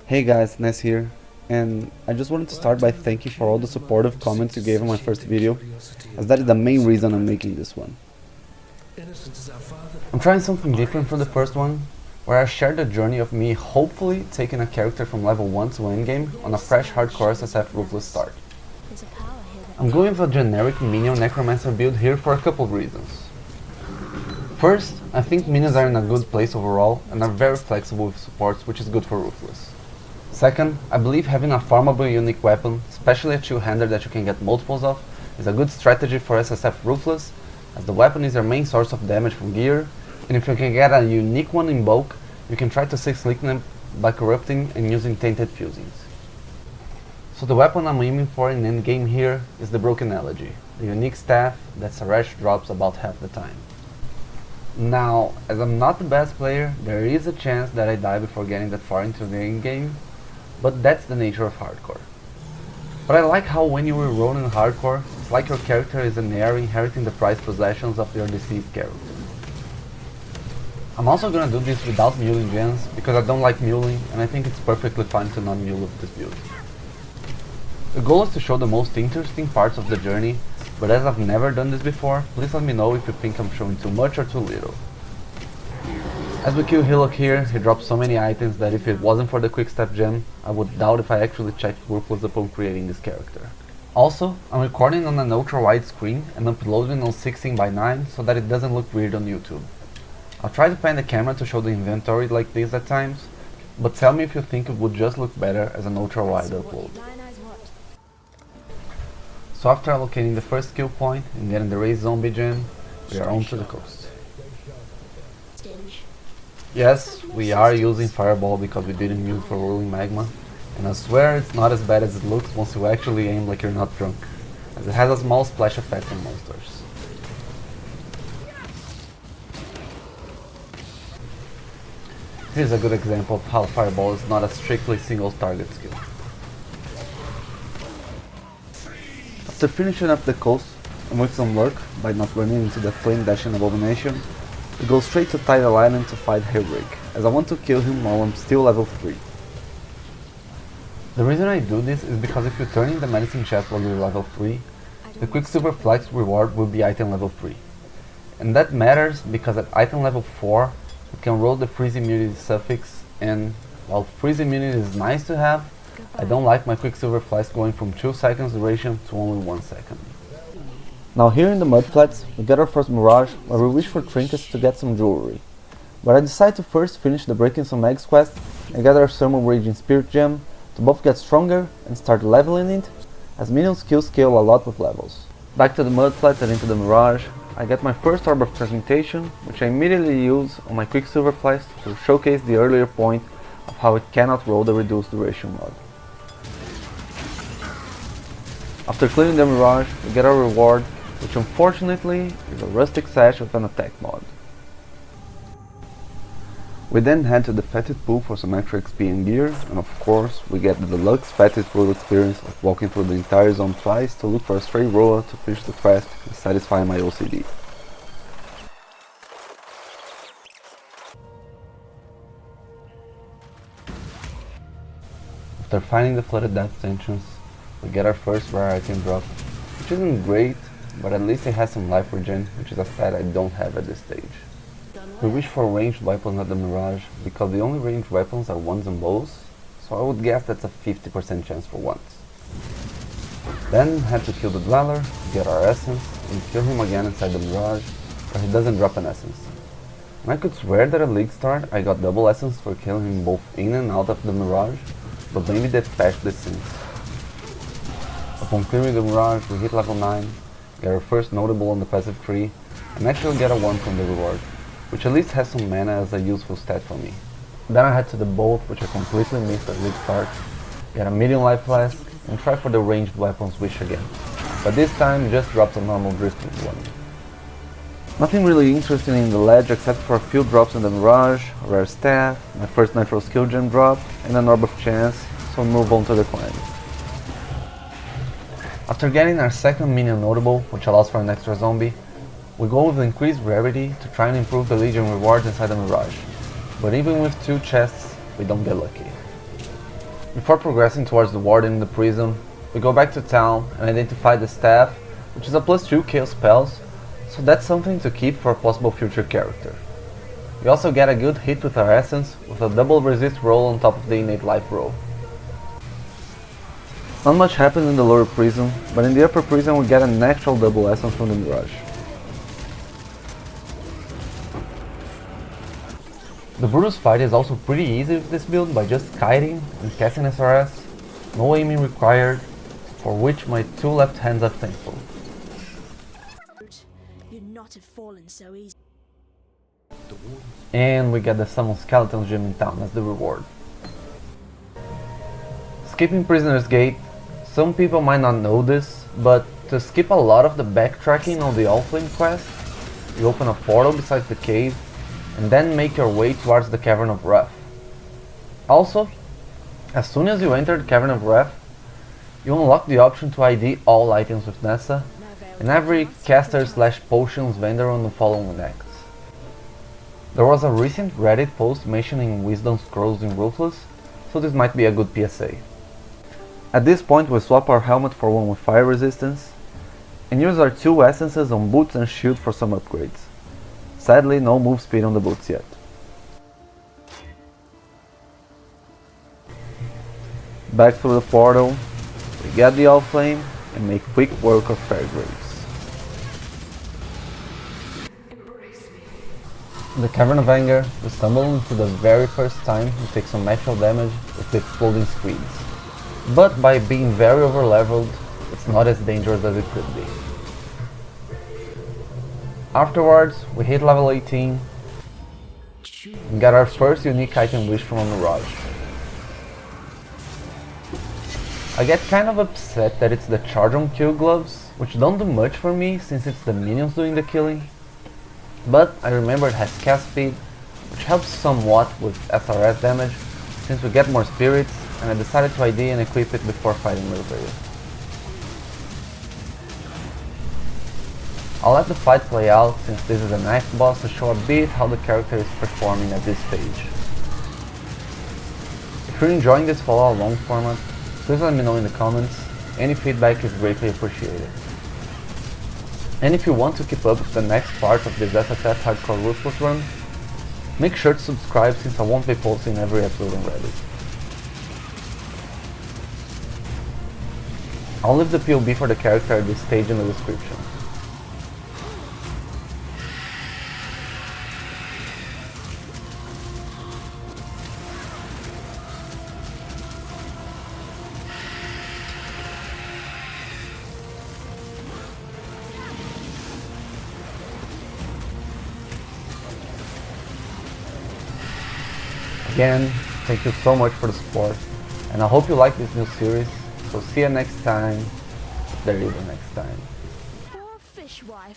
Hey guys, Ness here, and I just wanted to start by thanking you for all the supportive comments you gave on my first video, as that is the main reason I'm making this one. I'm trying something different from the first one, where I shared the journey of me hopefully taking a character from level 1 to endgame on a fresh hardcore SSF Ruthless start. I'm going with a generic Minion Necromancer build here for a couple reasons. First, I think minions are in a good place overall and are very flexible with supports, which is good for Ruthless. Second, I believe having a farmable unique weapon, especially a two-hander that you can get multiples of, is a good strategy for SSF Ruthless, as the weapon is your main source of damage from gear, and if you can get a unique one in bulk, you can try to 6-link them by corrupting and using tainted fusings. So the weapon I'm aiming for in endgame here is the Broken Elegy, the unique staff that Saresh drops about half the time. Now, as I'm not the best player, there is a chance that I die before getting that far into the endgame, but that's the nature of hardcore. But I like how when you reroll in hardcore, it's like your character is an heir inheriting the prized possessions of your deceased character. I'm also gonna do this without muling gens, because I don't like muling, and I think it's perfectly fine to not mule with this build. The goal is to show the most interesting parts of the journey, but as I've never done this before, please let me know if you think I'm showing too much or too little. As we kill Hillock here, he drops so many items that if it wasn't for the quick step gem, I would doubt if I actually checked Ruthless upon creating this character. Also, I'm recording on an ultra wide screen and uploading on 16:9 so that it doesn't look weird on YouTube. I'll try to pan the camera to show the inventory like this at times, but tell me if you think it would just look better as an ultra wide upload. So after allocating the first skill point and getting the raised zombie gem, we are on to the coast. Yes, we are using Fireball because we didn't use for rolling magma, and I swear it's not as bad as it looks once you actually aim like you're not drunk, as it has a small splash effect on monsters. Here's a good example of how Fireball is not a strictly single target skill. After finishing up the coast, and with some luck, by not running into the flame dashing abomination, we go straight to Tidal Island to fight Hellbreak, as I want to kill him while I'm still level 3. The reason I do this is because if you turn in the medicine chest while you're level 3, the Quicksilver Flex reward will be item level 3. And that matters because at item level 4, you can roll the freeze immunity suffix, and while freeze immunity is nice to have, I don't like my Quicksilver Flex going from 2 seconds duration to only 1 second. Now here in the Mudflats, we get our first Mirage, where we wish for trinkets to get some jewelry. But I decide to first finish the Breaking Some Eggs quest and get our Thermal Raging Spirit Gem to both get stronger and start leveling it, as minion skills scale a lot with levels. Back to the Mudflats and into the Mirage, I get my first Orb of Transmutation, which I immediately use on my Quicksilver Flex to showcase the earlier point of how it cannot roll the reduced duration mod. After clearing the Mirage, we get our reward, which unfortunately is a rustic sash with an attack mod. We then head to the Fetid Pool for some extra XP and gear, and of course we get the deluxe Fetid Pool experience of walking through the entire zone twice to look for a stray roa to finish the quest and satisfy my OCD. After finding the Flooded Depths entrance, we get our first rare item drop, which isn't great, but at least it has some life regen, which is a stat I don't have at this stage. We wish for ranged weapons at the Mirage, because the only ranged weapons are wands and bows, so I would guess that's a 50% chance for wands. Then head to kill the Dweller, get our essence, and kill him again inside the Mirage, where he doesn't drop an essence. And I could swear that at League Start I got double essence for killing him both in and out of the Mirage, but maybe that patched this since. Upon clearing the Mirage, we hit level 9, get our first notable on the passive tree, and actually get a 1 from the reward, which at least has some mana as a useful stat for me. Then I head to the boat, which I completely missed at League Start, get a medium life flask, and try for the ranged weapons wish again, but this time just drops a normal drifting one. Nothing really interesting in the ledge except for a few drops in the Mirage, a rare staff, my first natural skill gem drop, and an Orb of Chance, so we move on to the climb. After getting our second minion notable, which allows for an extra zombie, we go with increased rarity to try and improve the Legion rewards inside the Mirage, but even with 2 chests, we don't get lucky. Before progressing towards the warden in the prison, we go back to town and identify the staff, which is a +2 chaos spells, so that's something to keep for a possible future character. We also get a good hit with our essence, with a double resist roll on top of the innate life roll. Not much happens in the lower prison, but in the upper prison we get an actual double essence from the Mirage. The Brutus fight is also pretty easy with this build by just kiting and casting SRS, no aiming required, for which my 2 left hands are thankful. You'd not have fallen so easy. And we get the Summon Skeleton gem in town as the reward. Skipping Prisoner's Gate, some people might not know this, but to skip a lot of the backtracking on the Allflame quest, you open a portal beside the cave and then make your way towards the Cavern of Wrath. Also, as soon as you enter the Cavern of Wrath, you unlock the option to ID all items with Nessa and every caster/potions vendor on the following acts. There was a recent Reddit post mentioning Wisdom Scrolls in Ruthless, so this might be a good PSA. At this point we swap our helmet for one with fire resistance, and use our 2 essences on boots and shield for some upgrades. Sadly, no move speed on the boots yet. Back through the portal, we get the Allflame and make quick work of Fairgraves. In the Cavern of Anger, we stumble into the very first time we take some natural damage with the exploding screens. But by being very over-leveled, it's not as dangerous as it could be. Afterwards, we hit level 18 and get our first unique item wish from a Mirage. I get kind of upset that it's the charge on kill gloves, which don't do much for me since it's the minions doing the killing, but I remember it has cast speed, which helps somewhat with SRS damage since we get more spirits, and I decided to ID and equip it before fighting Military. I'll let the fight play out since this is an act boss to show a bit how the character is performing at this stage. If you're enjoying this follow along format, please let me know in the comments. Any feedback is greatly appreciated. And if you want to keep up with the next part of this SSF Hardcore Ruthless run, make sure to subscribe since I won't be posting every episode on Reddit. I'll leave the POB for the character at this stage in the description. Again, thank you so much for the support, and I hope you like this new series, so see you next time, if there is a next time. Poor fishwife.